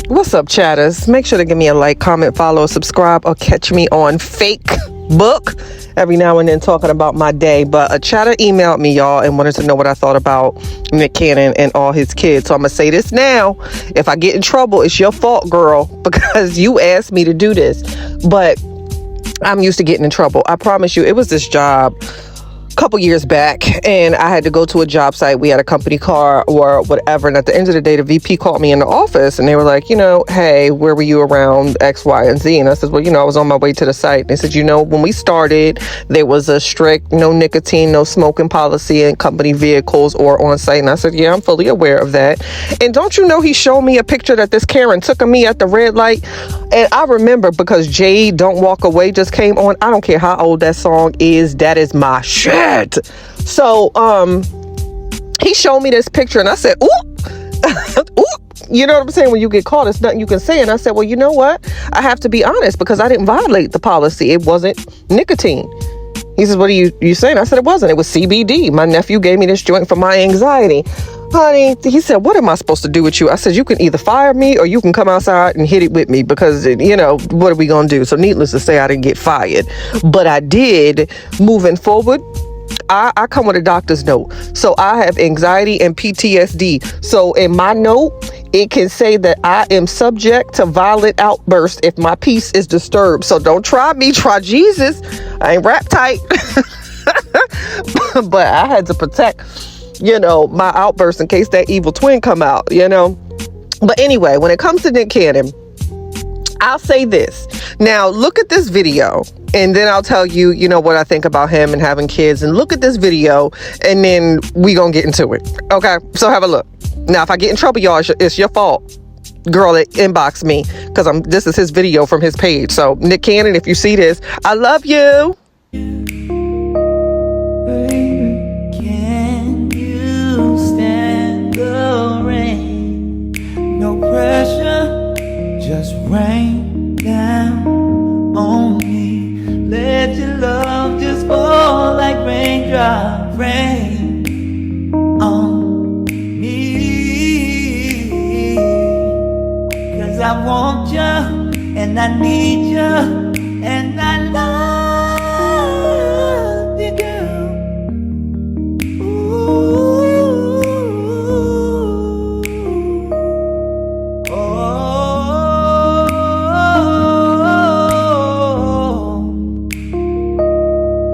What's up, chatters? Make sure to give me a like, comment, follow, subscribe, or catch me on Facebook every now and then talking about my day. But a chatter emailed me, y'all, and wanted to know what I thought about Nick Cannon and all his kids. So I'm going to say this now. If I get in trouble, it's your fault, girl, because you asked me to do this. But I'm used to getting in trouble. I promise you, it was this job couple years back, and I had to go to a job site. We had a company car or whatever, and at the end of the day, the VP called me in the office, and they were like, hey, where were you around X, Y, and Z? And I said, well, I was on my way to the site. And they said, when we started, there was a strict no nicotine, no smoking policy in company vehicles or on site. And I said, yeah, I'm fully aware of that. And don't you know, he showed me a picture that this Karen took of me at the red light. And I remember, because Jade Don't Walk Away just came on. I don't care how old that song is, that is my shit. So he showed me this picture, and I said, ooh, ooh. You know what I'm saying? When you get caught, it's nothing you can say. And I said, well, you know what? I have to be honest, because I didn't violate the policy. It wasn't nicotine. He says, what are you saying? I said, it wasn't. It was CBD. My nephew gave me this joint for my anxiety. Honey, he said, what am I supposed to do with you? I said, you can either fire me or you can come outside and hit it with me, because, what are we going to do? So needless to say, I didn't get fired. But I did, moving forward, I come with a doctor's note. So I have anxiety and PTSD. So in my note, it can say that I am subject to violent outbursts if my peace is disturbed. So don't try me, try Jesus. I ain't rap tight. But I had to protect, my outbursts in case that evil twin come out, But anyway, when it comes to Nick Cannon, I'll say this. Now, look at this video, and then I'll tell you, what I think about him and having kids. And look at this video, and then we gonna get into it. Okay, so have a look. Now, if I get in trouble, y'all, it's your fault. Girl that inbox me, because this is his video from his page. So Nick Cannon, if you see this, I love you. Can you stand the rain? No pressure, just rain down on me. Let your love just fall like raindrop rain on me. 'Cause I want you, and I need you, and I love you, girl. Ooh. Oh.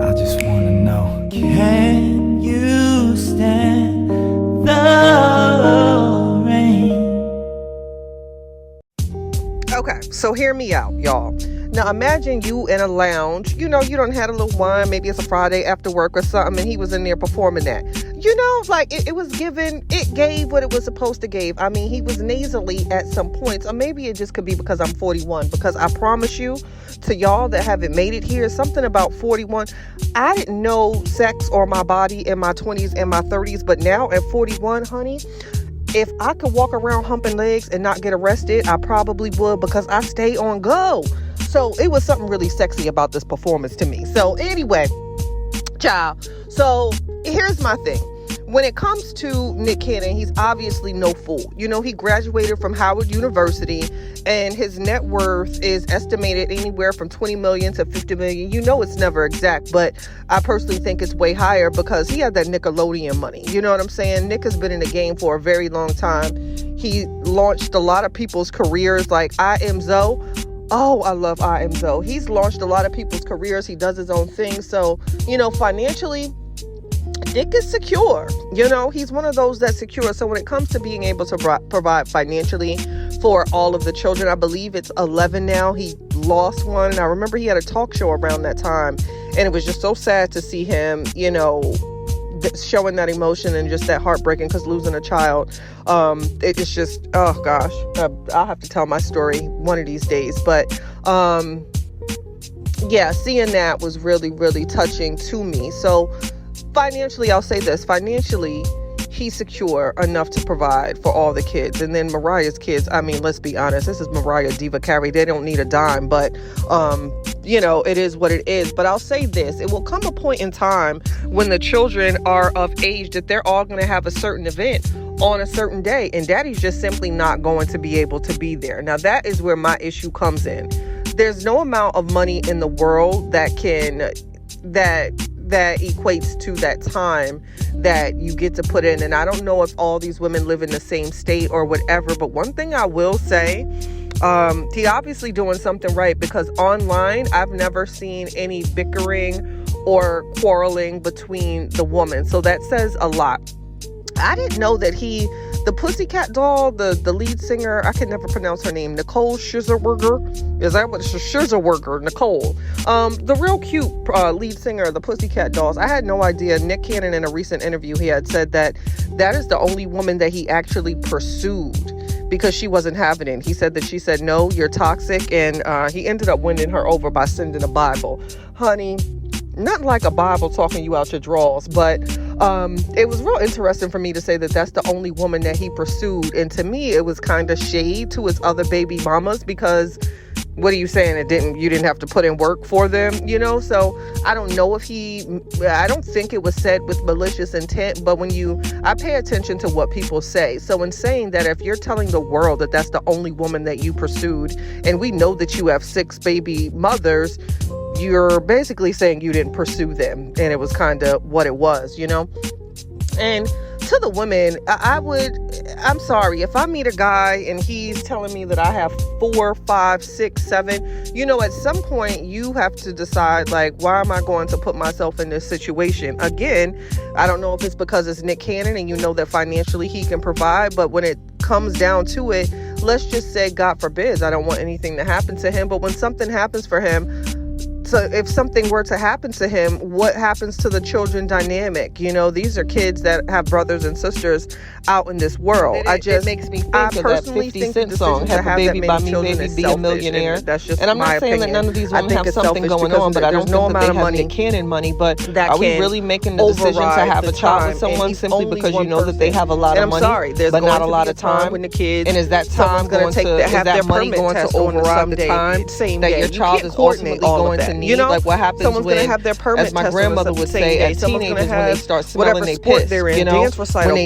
I just wanna know, can you stand the rain? Okay, so hear me out, y'all. Now imagine you in a lounge, you done had a little wine, maybe it's a Friday after work or something, and he was in there performing that. It gave what it was supposed to give. I mean, he was nasally at some points, or maybe it just could be because I'm 41, because I promise you, to y'all that haven't made it here, something about 41, I didn't know sex or my body in my 20s and my 30s, but now at 41, honey, if I could walk around humping legs and not get arrested, I probably would, because I stay on go. So it was something really sexy about this performance to me. So anyway, child. So here's my thing. When it comes to Nick Cannon, he's obviously no fool. He graduated from Howard University, and his net worth is estimated anywhere from 20 million to 50 million. It's never exact, but I personally think it's way higher, because he had that Nickelodeon money. You know what I'm saying? Nick has been in the game for a very long time. He launched a lot of people's careers, like I Am Zoe. Oh, I love I Am Zoe. He's launched a lot of people's careers. He does his own thing. So, financially, Dick is secure. He's one of those that's secure. So when it comes to being able to provide financially for all of the children, I believe it's 11 now. He lost one. And I remember he had a talk show around that time, and it was just so sad to see him, showing that emotion and just that heartbreaking, because losing a child, it is just, oh gosh, I'll have to tell my story one of these days. But yeah, seeing that was really, really touching to me. So financially, I'll say this, financially, he's secure enough to provide for all the kids. And then Mariah's kids, I mean, let's be honest, this is Mariah Diva Carey. They don't need a dime, but it is what it is. But I'll say this, it will come a point in time when the children are of age that they're all going to have a certain event. on a certain day, and daddy's just simply not going to be able to be there. Now, that is where my issue comes in. There's no amount of money in the world that equates to that time that you get to put in. And I don't know if all these women live in the same state or whatever, but one thing I will say, he obviously doing something right, because online I've never seen any bickering or quarreling between the woman. So that says a lot. I didn't know that the Pussycat Doll, the lead singer, I can never pronounce her name, Nicole Scherzinger. Is that what it's Scherzinger? Nicole. The real cute lead singer of the Pussycat Dolls. I had no idea. Nick Cannon, in a recent interview, he had said that is the only woman that he actually pursued because she wasn't having it. He said that she said, no, you're toxic. And he ended up winning her over by sending a Bible. Honey, not like a Bible talking you out your drawers, but it was real interesting for me to say that that's the only woman that he pursued. And to me, it was kind of shade to his other baby mamas, because what are you saying? You didn't have to put in work for them, So I don't know if I don't think it was said with malicious intent, but I pay attention to what people say. So in saying that, if you're telling the world that that's the only woman that you pursued, and we know that you have 6 baby mothers, you're basically saying you didn't pursue them. And it was kind of what it was, And to the women, I'm sorry, if I meet a guy and he's telling me that I have 4, 5, 6, 7, at some point you have to decide, like, why am I going to put myself in this situation? Again, I don't know if it's because it's Nick Cannon and that financially he can provide, but when it comes down to it, let's just say, God forbid, I don't want anything to happen to him, but when something happens for him, so if something were to happen to him, what happens to the children dynamic? These are kids that have brothers and sisters out in this world. It makes me think of that 50 Cent song, "Have a Baby by Me, Baby, Be a Millionaire." And that's just and I'm not saying that none of these women have something going on, but I don't think that they have Nick Cannon money. But are we really making the decision to have a child with someone simply because you know that they have a lot of money, but not a lot of time? When the kids, and is that time going to, is that money going to override the time that your child is ultimately going to need? Like what happens when, as my grandmother would say, at teenagers, when they start smelling their piss, when they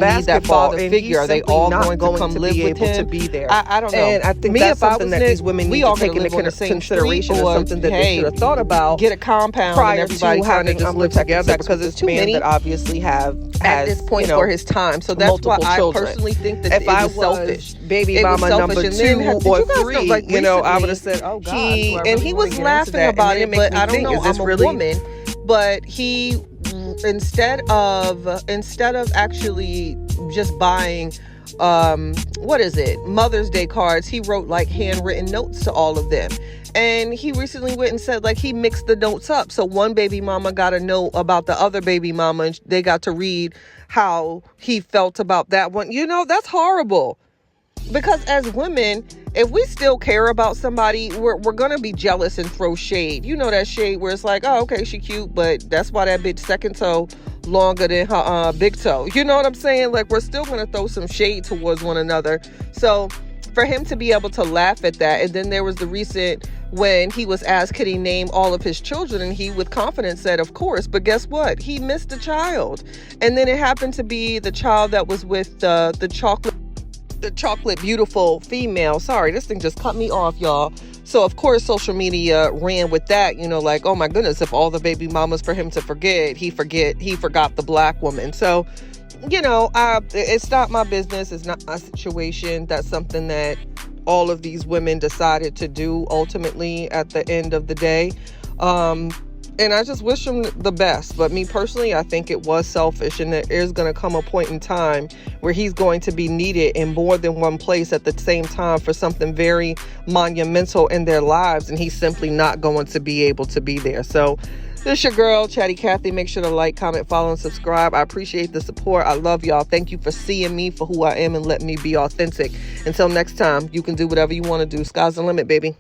need that father figure, are they all going to come live with him? I don't know. And I think that's something that these women need to take into consideration, or something that they should have thought about. Get a compound and everybody kind of just live together, because it's too many that obviously have at this point for his time. So that's why I personally think that if I was selfish. Baby mama number 2 or 3, I would have said, oh God. He was laughing about it, but I don't know, I'm a woman. But he, instead of actually just buying Mother's Day cards, he wrote like handwritten notes to all of them. And he recently went and said, like, he mixed the notes up. So one baby mama got a note about the other baby mama, and they got to read how he felt about that one. That's horrible. Because as women, if we still care about somebody, we're going to be jealous and throw shade. That shade where it's like, oh, okay, she cute, but that's why that bitch second toe longer than her big toe. You know what I'm saying? Like, we're still going to throw some shade towards one another. So for him to be able to laugh at that, and then there was the recent when he was asked could he name all of his children, and he with confidence said of course, but guess what, he missed a child. And then it happened to be the child that was with the chocolate beautiful female. Sorry, this thing just cut me off, y'all. So of course social media ran with that, like, oh my goodness, if all the baby mamas for him to forget, he forgot the black woman. So it's not my business, it's not my situation. That's something that all of these women decided to do ultimately at the end of the day. And I just wish him the best. But me personally, I think it was selfish, and there is going to come a point in time where he's going to be needed in more than one place at the same time for something very monumental in their lives, and he's simply not going to be able to be there. So this is your girl, Chatty Cathy. Make sure to like, comment, follow, and subscribe. I appreciate the support. I love y'all. Thank you for seeing me for who I am and letting me be authentic. Until next time, you can do whatever you want to do. Sky's the limit, baby.